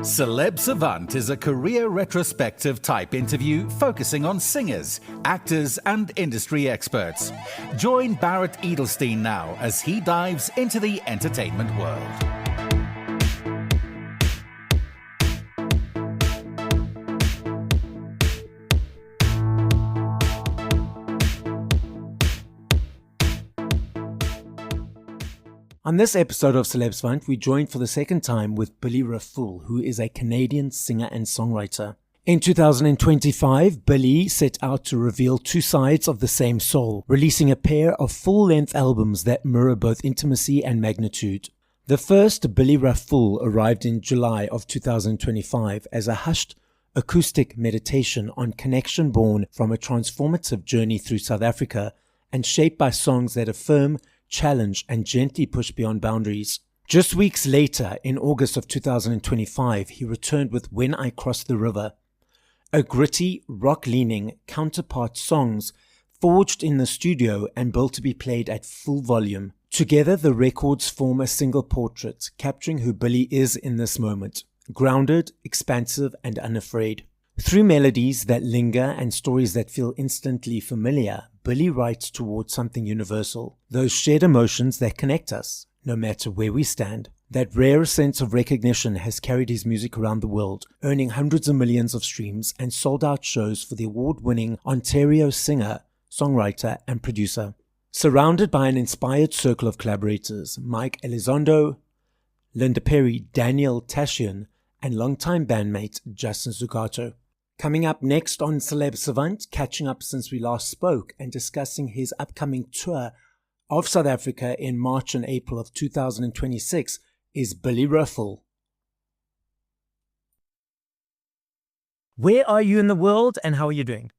Celeb Savant is a career retrospective type interview focusing on singers, actors, and industry experts. Join Barrett Edelstein now as he dives into the entertainment world. On this episode of Celeb Savant, we joined for the second time with Billy Raffoul, who is a Canadian singer and songwriter. In 2025, Billy set out to reveal two sides of the same soul, releasing a pair of full-length albums that mirror both intimacy and magnitude. The first, Billy Raffoul, arrived in July of 2025 as a hushed acoustic meditation on connection born from a transformative journey through South Africa and shaped by songs that affirm, challenge, and gently push beyond boundaries. Just weeks later, in August of 2025, he returned with When I Cross the River, a gritty, rock-leaning counterpart songs forged in the studio and built to be played at full volume. Together, the records form a single portrait, capturing who Billy is in this moment, grounded, expansive, and unafraid. Through melodies that linger and stories that feel instantly familiar, Billy writes towards something universal, those shared emotions that connect us, no matter where we stand. That rare sense of recognition has carried his music around the world, earning hundreds of millions of streams and sold-out shows for the award-winning Ontario singer, songwriter, and producer. Surrounded by an inspired circle of collaborators, Mike Elizondo, Linda Perry, Daniel Tashian, and longtime bandmate Justin Zugato. Coming up next on Celeb Savant, catching up since we last spoke and discussing his upcoming tour of South Africa in March and April of 2026 is Billy Raffoul. Where are you in the world and how are you doing?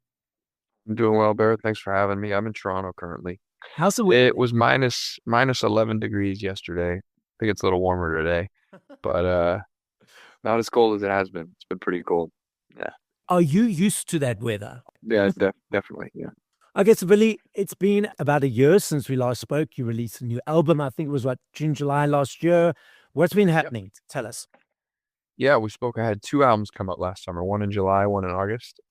I'm doing well, Barrett. Thanks for having me. I'm in Toronto currently. How's the weather? It was minus 11 degrees yesterday. I think it's a little warmer today, but not as cold as it has been. It's been pretty cold. Yeah. Are you used to that weather? Yeah, definitely. Yeah. Okay, so Billy, it's been about a year since we last spoke. You released a new album. I think it was June, July last year. What's been happening? Yep. Tell us. Yeah, we spoke. I had two albums come out last summer, one in July, one in August.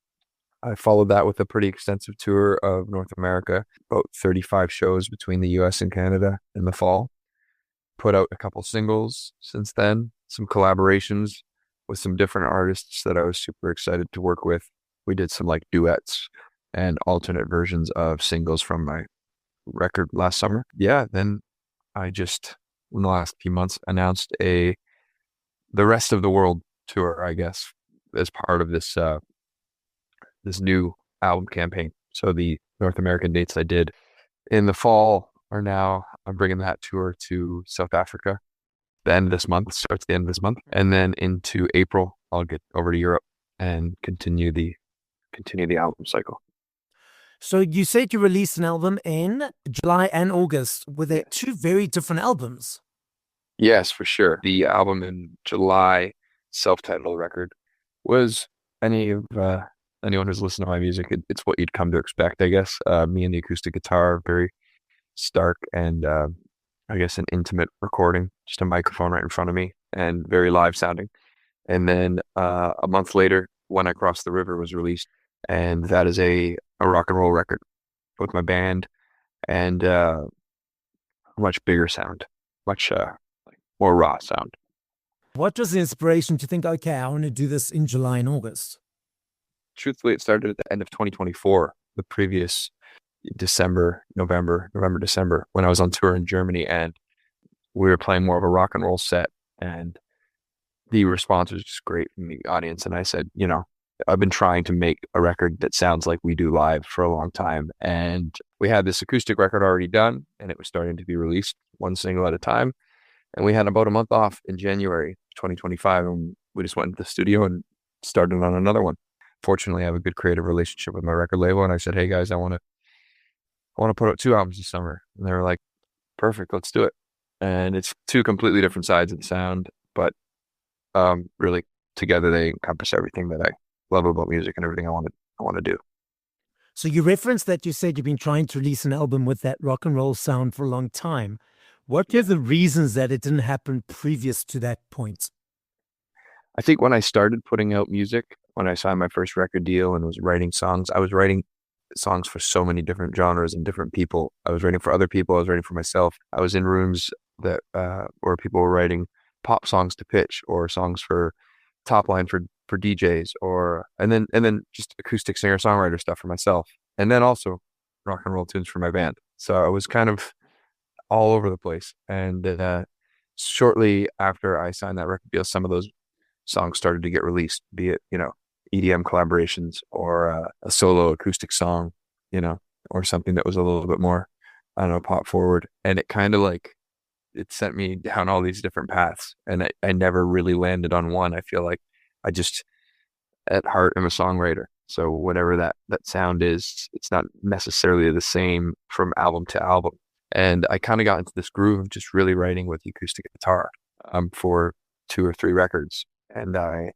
I followed that with a pretty extensive tour of North America, about 35 shows between the US and Canada in the fall. Put out a couple singles since then, some collaborations with some different artists that I was super excited to work with. We did some like duets and alternate versions of singles from my record last summer. Yeah, then I just, in the last few months, announced the rest of the world tour, I guess, as part of this this new album campaign. So the North American dates I did in the fall are now, I'm bringing that tour to South Africa. The end of this month, starts the end of this month, and then into April I'll get over to Europe and continue the album cycle. So you said you released an album in July and August. Were there two very different albums? Yes, for sure. The album in July, self-titled record, was anyone who's listened to my music, it's what you'd come to expect, I guess. Me and the acoustic guitar, very stark and I guess an intimate recording, just a microphone right in front of me and very live sounding. And then a month later, When I Cross the River was released. And that is a rock and roll record with my band and a much bigger sound, much more raw sound. What was the inspiration to think, okay, I want to do this in July and August? Truthfully, it started at the end of 2024, the previous November, December, when I was on tour in Germany and we were playing more of a rock and roll set and the response was just great from the audience. And I said, I've been trying to make a record that sounds like we do live for a long time. And we had this acoustic record already done and it was starting to be released one single at a time. And we had about a month off in January 2025 and we just went into the studio and started on another one. Fortunately, I have a good creative relationship with my record label. And I said, hey guys, I want to put out two albums this summer. And they were like, perfect, let's do it. And it's two completely different sides of the sound, but really together they encompass everything that I love about music and everything I want to do. So you referenced that you said you've been trying to release an album with that rock and roll sound for a long time. What are the reasons that it didn't happen previous to that point? I think when I started putting out music, when I signed my first record deal and was writing songs, I was writing songs for so many different genres and different people. I was writing for other people. I was writing for myself. I was in rooms that where people were writing pop songs to pitch, or songs for top line for DJs, or and then just acoustic singer songwriter stuff for myself, and then also rock and roll tunes for my band. So I was kind of all over the place. And shortly after I signed that record deal, some of those songs started to get released, be it, EDM collaborations, or a solo acoustic song, or something that was a little bit more, I don't know, pop forward. And it kind of like, it sent me down all these different paths, and I never really landed on one. I feel like I just, at heart, am a songwriter. So whatever that sound is, it's not necessarily the same from album to album. And I kind of got into this groove of just really writing with the acoustic guitar for 2 or 3 records. And I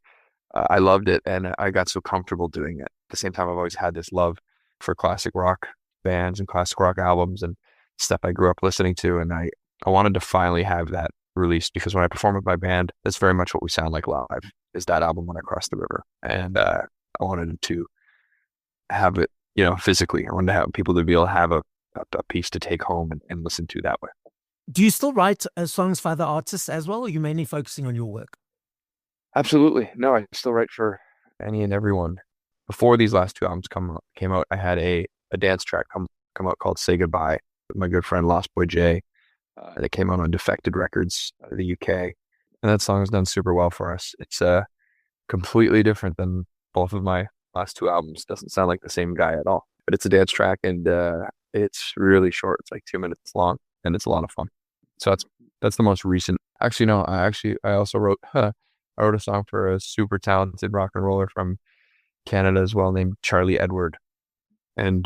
loved it, and I got so comfortable doing it. At the same time, I've always had this love for classic rock bands and classic rock albums and stuff I grew up listening to. And I wanted to finally have that released, because when I perform with my band, that's very much what we sound like live, is that album When I Cross the River. And I wanted to have it, physically. I wanted to have people to be able to have a piece to take home and listen to that way. Do you still write songs for other artists as well, or are you mainly focusing on your work? Absolutely. No, I still write for any and everyone. Before these last 2 albums came out, I had a dance track come out called Say Goodbye with my good friend Lost Boy Jay. That came out on Defected Records out of the UK. And that song has done super well for us. It's completely different than both of my last 2 albums. Doesn't sound like the same guy at all. But it's a dance track, and it's really short. It's like 2 minutes long, and it's a lot of fun. So that's the most recent. Actually, no, I also wrote I wrote a song for a super talented rock and roller from Canada as well, named Charlie Edward. And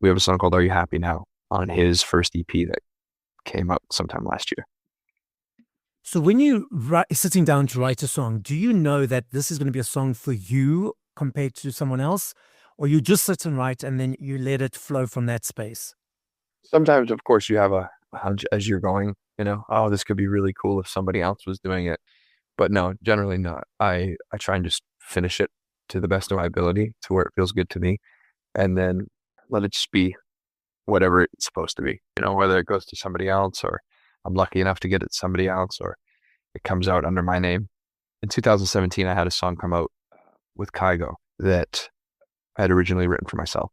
we have a song called Are You Happy Now on his first EP that came out sometime last year. So when you sitting down to write a song, do you know that this is going to be a song for you compared to someone else? Or you just sit and write and then you let it flow from that space? Sometimes, of course, you have a hunch as you're going, oh, this could be really cool if somebody else was doing it. But no, generally not. I try and just finish it to the best of my ability, to where it feels good to me, and then let it just be whatever it's supposed to be, whether it goes to somebody else, or I'm lucky enough to get it to somebody else, or it comes out under my name. In 2017, I had a song come out with Kygo that I had originally written for myself,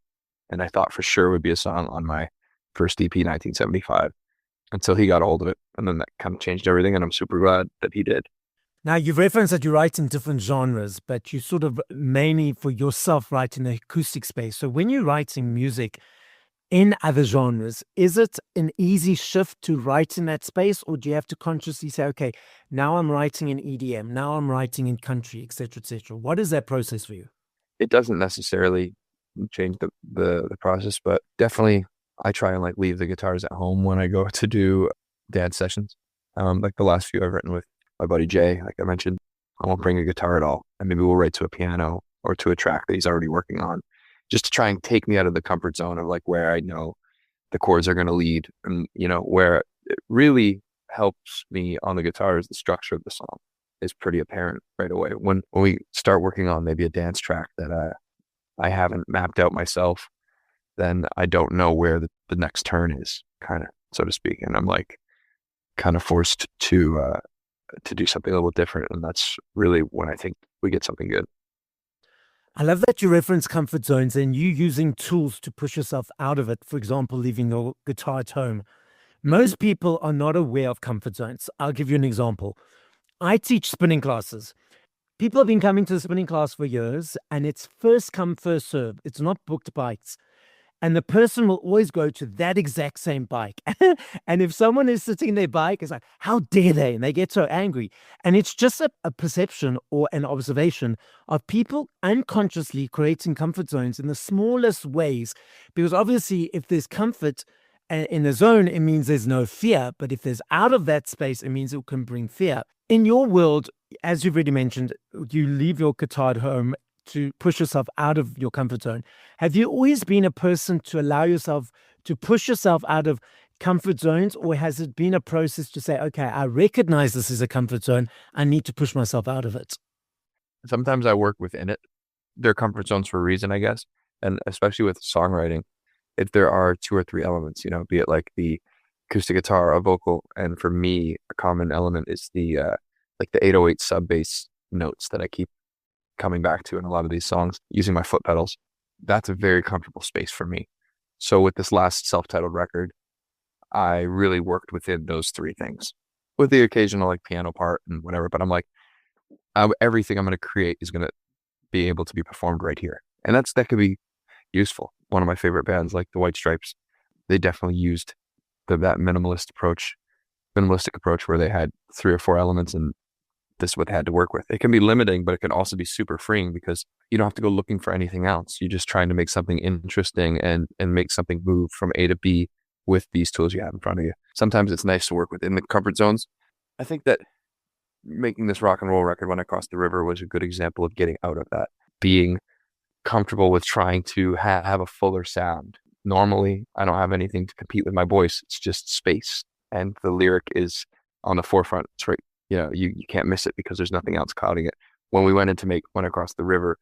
and I thought for sure would be a song on my first EP, 1975, until he got a hold of it, and then that kind of changed everything, and I'm super glad that he did. Now, you've referenced that you write in different genres, but you sort of mainly for yourself write in the acoustic space. So when you're writing music in other genres, is it an easy shift to write in that space, or do you have to consciously say, okay, now I'm writing in EDM, now I'm writing in country, et cetera, et cetera? What is that process for you? It doesn't necessarily change the process, but definitely I try and leave the guitars at home when I go to do dance sessions. Like the last few I've written with my buddy Jay, like I mentioned, I won't bring a guitar at all. And maybe we'll write to a piano or to a track that he's already working on, just to try and take me out of the comfort zone of where I know the chords are going to lead. And, where it really helps me on the guitar is the structure of the song is pretty apparent right away. When we start working on maybe a dance track that I haven't mapped out myself, then I don't know where the next turn is, kind of, so to speak. And I'm kind of forced to do something a little different. And that's really when I think we get something good. I love that you reference comfort zones and you using tools to push yourself out of it. For example, leaving your guitar at home. Most people are not aware of comfort zones. I'll give you an example. I teach spinning classes. People have been coming to the spinning class for years, and it's first come, first serve. It's not booked bikes. And the person will always go to that exact same bike. And if someone is sitting in their bike, it's like, how dare they? And they get so angry. And it's just a perception or an observation of people unconsciously creating comfort zones in the smallest ways. Because obviously, if there's comfort in the zone, it means there's no fear. But if there's out of that space, it means it can bring fear. In your world, as you've already mentioned, you leave your guitar at home to push yourself out of your comfort zone. Have you always been a person to allow yourself to push yourself out of comfort zones, or has it been a process to say, okay, I recognize this is a comfort zone, I need to push myself out of it? Sometimes I work within it. They're comfort zones for a reason, I guess. And especially with songwriting, if there are two or three elements, be it like the acoustic guitar, a vocal, and for me, a common element is the like the 808 sub bass notes that I keep coming back to in a lot of these songs using my foot pedals. That's a very comfortable space for me. So with this last self-titled record, I really worked within those three things with the occasional like piano part and whatever. But I'm like, everything I'm going to create is going to be able to be performed right here. And that could be useful. One of my favorite bands, like the White Stripes, they definitely used that minimalistic approach where they had three or four elements and this is what they had to work with. It can be limiting, but it can also be super freeing because you don't have to go looking for anything else. You're just trying to make something interesting and make something move from A to B with these tools you have in front of you. Sometimes it's nice to work within the comfort zones. I think that making this rock and roll record, When I Crossed the River, was a good example of getting out of that, being comfortable with trying to have a fuller sound. Normally, I don't have anything to compete with my voice. It's just space. And the lyric is on the forefront. It's right. You can't miss it because there's nothing else clouding it. When we went in to make When I Crossed the River,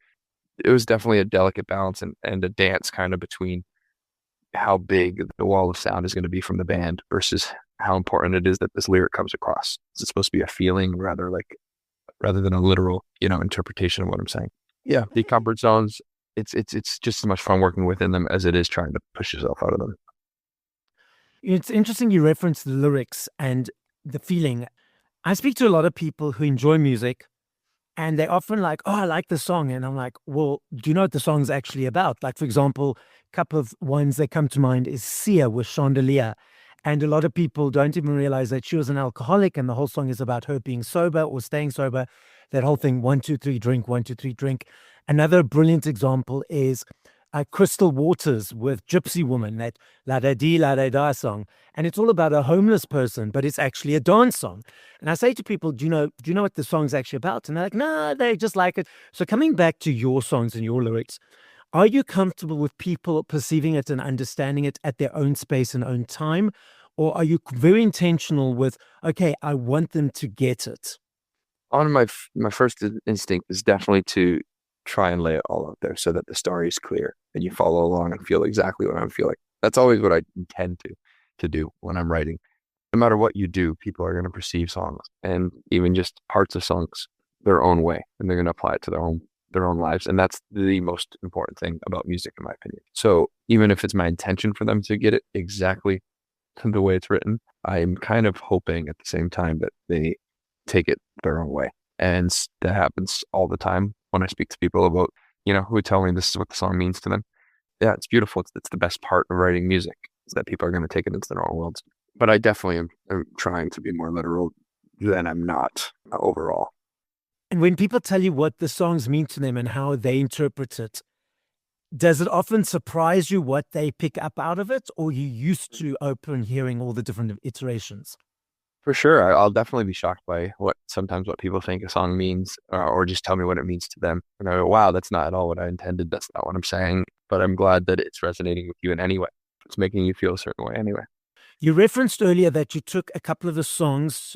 it was definitely a delicate balance and a dance kind of between how big the wall of sound is going to be from the band versus how important it is that this lyric comes across. It's supposed to be a feeling rather than a literal, interpretation of what I'm saying. Yeah, the comfort zones, it's just as much fun working within them as it is trying to push yourself out of them. It's interesting you reference the lyrics and the feeling. I speak to a lot of people who enjoy music and they're often like, oh, I like the song. And I'm like, well, do you know what the song's actually about? Like, for example, a couple of ones that come to mind is Sia with Chandelier. And a lot of people don't even realize that she was an alcoholic and the whole song is about her being sober or staying sober. That whole thing, 1, 2, 3, drink, 1, 2, 3, drink. Another brilliant example is Crystal Waters with Gypsy Woman, that La Da Dee La Da Da song. And it's all about a homeless person, but it's actually a dance song. And I say to people, do you know what the song's actually about? And they're like, no, they just like it. So coming back to your songs and your lyrics, are you comfortable with people perceiving it and understanding it at their own space and own time? Or are you very intentional with, okay, I want them to get it? On my first instinct is definitely to try and lay it all out there so that the story is clear and you follow along and feel exactly what I'm feeling. That's always what I intend to do when I'm writing. No matter what you do, people are going to perceive songs and even just parts of songs their own way, and they're going to apply it to their own lives. And that's the most important thing about music, in my opinion. So even if it's my intention for them to get it exactly the way it's written, I'm kind of hoping at the same time that they take it their own way. And that happens all the time when I speak to people about, who tell me this is what the song means to them. Yeah, it's beautiful. It's the best part of writing music, is that people are going to take it into their own worlds. But I definitely am trying to be more literal than I'm not overall. And when people tell you what the songs mean to them and how they interpret it, does it often surprise you what they pick up out of it, or you used to open hearing all the different iterations? For sure. I'll definitely be shocked by sometimes what people think a song means, or just tell me what it means to them. And I go, wow, that's not at all what I intended. That's not what I'm saying. But I'm glad that it's resonating with you in any way. It's making you feel a certain way anyway. You referenced earlier that you took a couple of the songs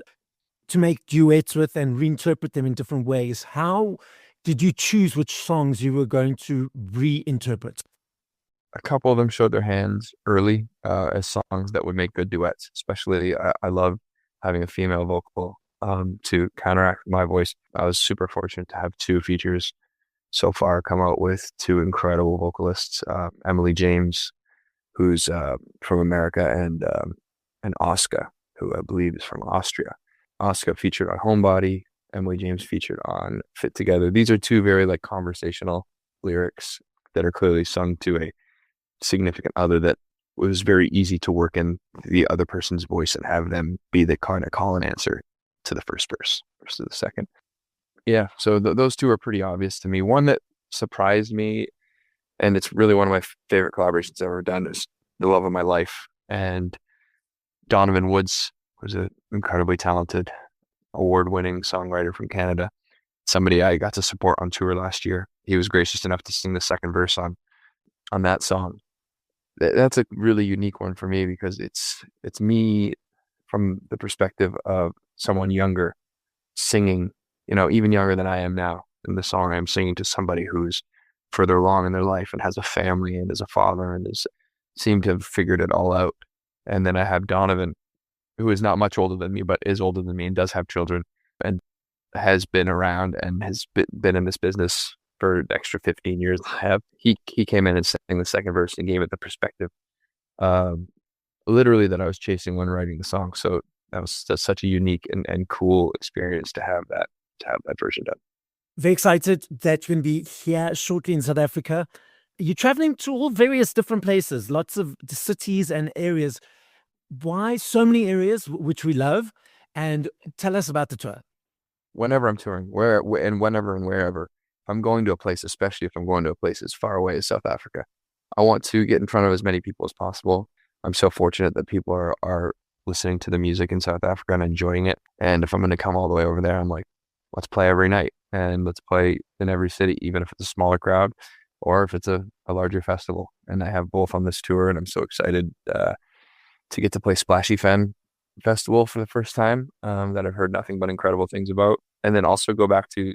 to make duets with and reinterpret them in different ways. How did you choose which songs you were going to reinterpret? A couple of them showed their hands early as songs that would make good duets. Especially, I love having a female vocal to counteract my voice. I was super fortunate to have two features so far come out with two incredible vocalists, Emily James, who's from America, and Oscar, who I believe is from Austria. Oscar featured on Homebody, Emily James featured on Fit Together. These are two very conversational lyrics that are clearly sung to a significant other that was very easy to work in the other person's voice and have them be the kind of call and answer to the first verse versus the second. Yeah, so those two are pretty obvious to me. One that surprised me, and it's really one of my favorite collaborations I've ever done, is The Love of My Life. And Donovan Woods was an incredibly talented, award-winning songwriter from Canada. Somebody I got to support on tour last year. He was gracious enough to sing the second verse on that song. That's a really unique one for me because it's me from the perspective of someone younger singing, even younger than I am now, in the song I'm singing to somebody who's further along in their life and has a family and is a father and is seemed to have figured it all out. And then I have Donovan, who is not much older than me, but is older than me and does have children and has been around and has been in this business for an extra 15 years. He came in and sang the second verse and gave it the perspective, literally, that I was chasing when writing the song. So that was such a unique and cool experience to have that version done. Very excited that you're going to be here shortly in South Africa. You're traveling to all various different places, lots of cities and areas. Why so many areas, which we love? And tell us about the tour. Whenever I'm touring, whenever and wherever, I'm going to a place, especially if I'm going to a place as far away as South Africa, I want to get in front of as many people as possible. I'm so fortunate that people are listening to the music in South Africa and enjoying it. And if I'm going to come all the way over there, I'm like, let's play every night and let's play in every city, even if it's a smaller crowd or if it's a larger festival. And I have both on this tour, and I'm so excited to get to play Splashy Fen Festival for the first time, that I've heard nothing but incredible things about. And then also go back to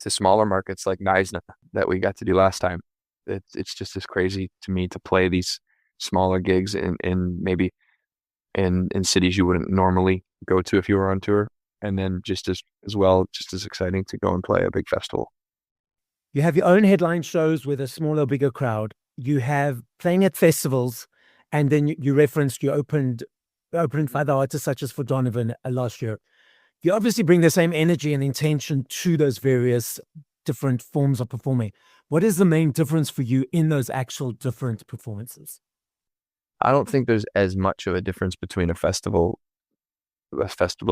smaller markets like Neisner that we got to do last time. It's just as crazy to me to play these smaller gigs in maybe in cities you wouldn't normally go to if you were on tour. And then just as exciting to go and play a big festival. You have your own headline shows with a smaller, bigger crowd. You have playing at festivals, and then you referenced you opened for other artists such as for Donovan last year. You obviously bring the same energy and intention to those various different forms of performing. What is the main difference for you in those actual different performances? I don't think there's as much of a difference between a festival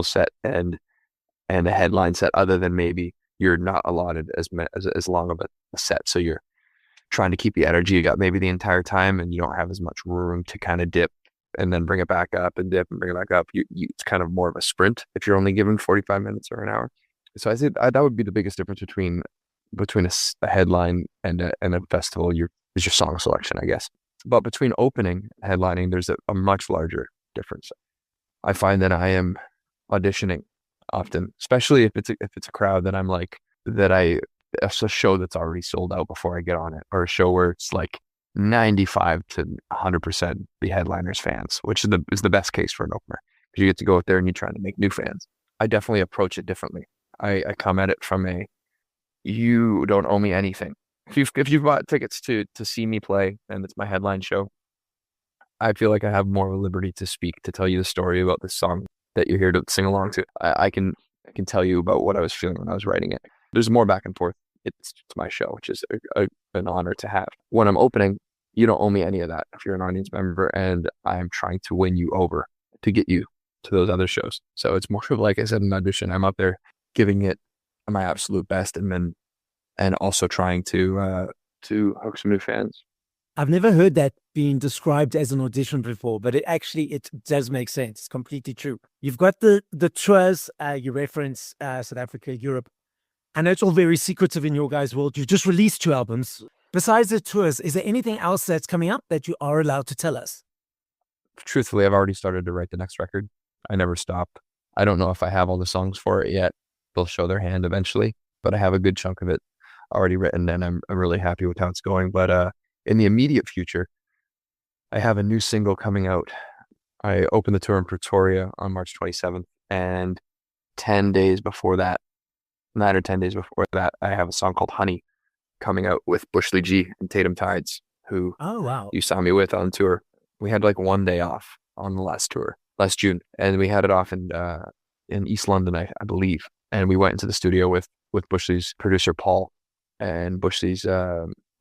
set and a headline set, other than maybe you're not allotted as long of a set. So you're trying to keep the energy you got maybe the entire time, and you don't have as much room to kind of dip and then bring it back up and dip and bring it back up. It's kind of more of a sprint if you're only given 45 minutes or an hour. So I think that would be the biggest difference between a headline and a festival. Is your song selection, I guess. But between opening and headlining, there's a much larger difference. I find that I am auditioning often, especially if it's a crowd that I'm like, it's a show that's already sold out before I get on it, or a show where it's like 95 to 100% the headliner's fans, which is the best case for an opener, because you get to go out there and you're trying to make new fans. I definitely approach it differently. I come at it from you don't owe me anything. If you've bought tickets to see me play and it's my headline show, I feel like I have more liberty to speak, to tell you the story about this song that you're here to sing along to. I can tell you about what I was feeling when I was writing it. There's more back and forth. It's my show, which is an honor to have. When I'm opening, you don't owe me any of that if you're an audience member, and I'm trying to win you over to get you to those other shows. So it's more of, like I said, an audition. I'm up there giving it my absolute best, and also trying to hook some new fans. I've never heard that being described as an audition before, but it does make sense. It's completely true. You've got the tours, you reference South Africa, Europe. I know it's all very secretive in your guys' world. You just released 2 albums. Besides the tours, is there anything else that's coming up that you are allowed to tell us? Truthfully, I've already started to write the next record. I never stop. I don't know if I have all the songs for it yet. They'll show their hand eventually, but I have a good chunk of it already written, and I'm really happy with how it's going. But in the immediate future, I have a new single coming out. I opened the tour in Pretoria on March 27th, and 10 days before that, 9 or 10 days before that, I have a song called Honey coming out with Bushley G and Tatum Tides, who you saw me with on tour. We had like 1 day off on the last tour, last June, and we had it off in East London, I believe. And we went into the studio with Bushley's producer Paul and Bushley's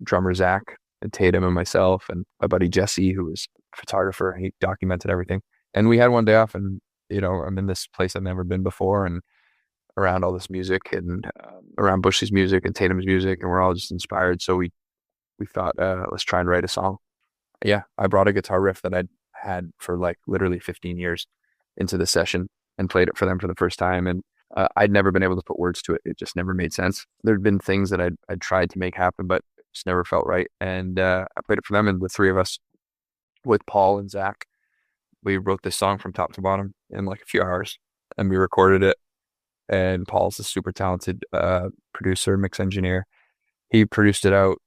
drummer Zach and Tatum and myself and my buddy Jesse, who was a photographer. He documented everything. And we had 1 day off, and I'm in this place I've never been before, and around all this music, and around Bushley's music and Tatum's music, and we're all just inspired. So we thought, let's try and write a song. Yeah, I brought a guitar riff that I'd had for like literally 15 years into the session and played it for them for the first time. And I'd never been able to put words to it. It just never made sense. There'd been things that I'd tried to make happen, but just never felt right. And I played it for them, and the 3 of us, with Paul and Zach, we wrote this song from top to bottom in like a few hours, and we recorded it. and Paul's a super talented producer, mix engineer. He produced it out,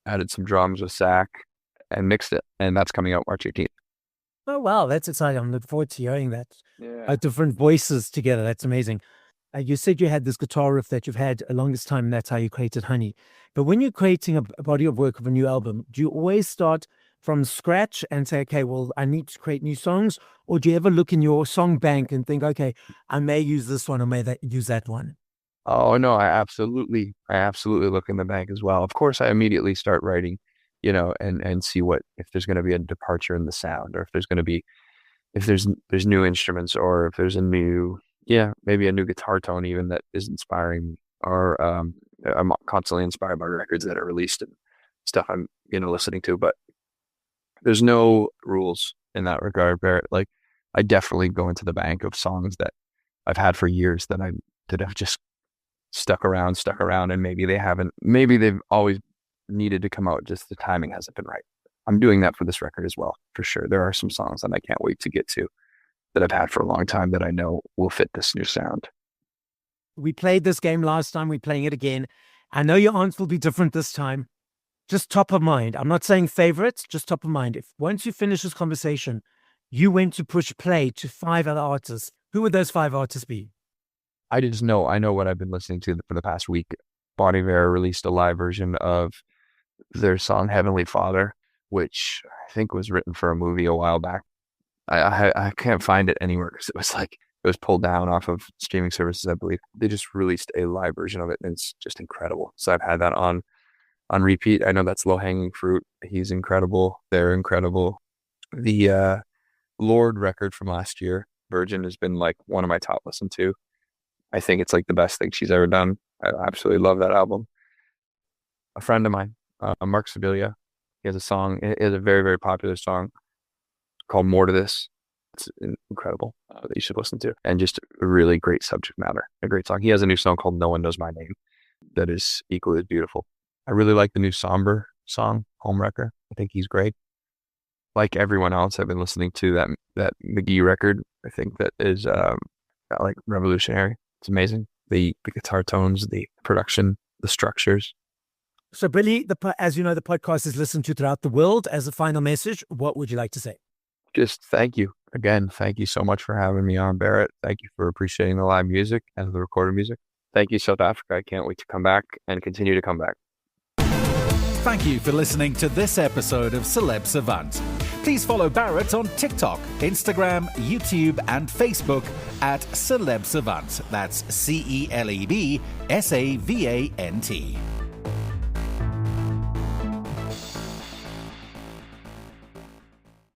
added some drums with Zach, and mixed it, and that's coming out March 18th. Oh, wow. That's exciting. I'm looking forward to hearing that. Yeah. Different voices together. That's amazing. You said you had this guitar riff that you've had a longest time, and that's how you created Honey. But when you're creating a body of work of a new album, do you always start from scratch and say, okay, well, I need to create new songs? Or do you ever look in your song bank and think, okay, I may use this one or use that one? Oh no, I absolutely look in the bank as well. Of course, I immediately start writing, and see if there's going to be a departure in the sound, or if there's new instruments, or if there's maybe a new guitar tone even that is inspiring me. Or I'm constantly inspired by records that are released and stuff I'm listening to. But there's no rules in that regard, Barrett. Like, I definitely go into the bank of songs that I've had for years that have just stuck around, and maybe they've always needed to come out, just the timing hasn't been right. I'm doing that for this record as well, for sure. There are some songs that I can't wait to get to that I've had for a long time that I know will fit this new sound. We played this game last time. We're playing it again. I know your answer will be different this time. Just top of mind. I'm not saying favorites, just top of mind. If once you finish this conversation, you went to push play to 5 other artists, who would those 5 artists be? I know what I've been listening to for the past week. Bon Iver released a live version of their song Heavenly Father, which I think was written for a movie a while back. I can't find it anywhere because it was pulled down off of streaming services, I believe. They just released a live version of it, and it's just incredible. So I've had that on repeat. I know that's low hanging fruit. He's incredible. They're incredible. The Lorde record from last year, Virgin, has been like one of my top listened to. I think it's like the best thing she's ever done. I absolutely love that album. A friend of mine, Mark Sibilia, he has a very, very popular song called More to This. It's incredible that you should listen to. And just a really great subject matter, a great song. He has a new song called No One Knows My Name that is equally as beautiful. I really like the new Somber song, Homewrecker. I think he's great. Like everyone else, I've been listening to that McGee record. I think that is like revolutionary. It's amazing. The guitar tones, the production, the structures. So, Billy, as you know, the podcast is listened to throughout the world. As a final message, what would you like to say? Just thank you. Again, thank you so much for having me on, Barrett. Thank you for appreciating the live music and the recorded music. Thank you, South Africa. I can't wait to come back and continue to come back. Thank you for listening to this episode of Celeb Savant. Please follow Barrett on TikTok, Instagram, YouTube, and Facebook at Celeb Savant. That's CelebSavant.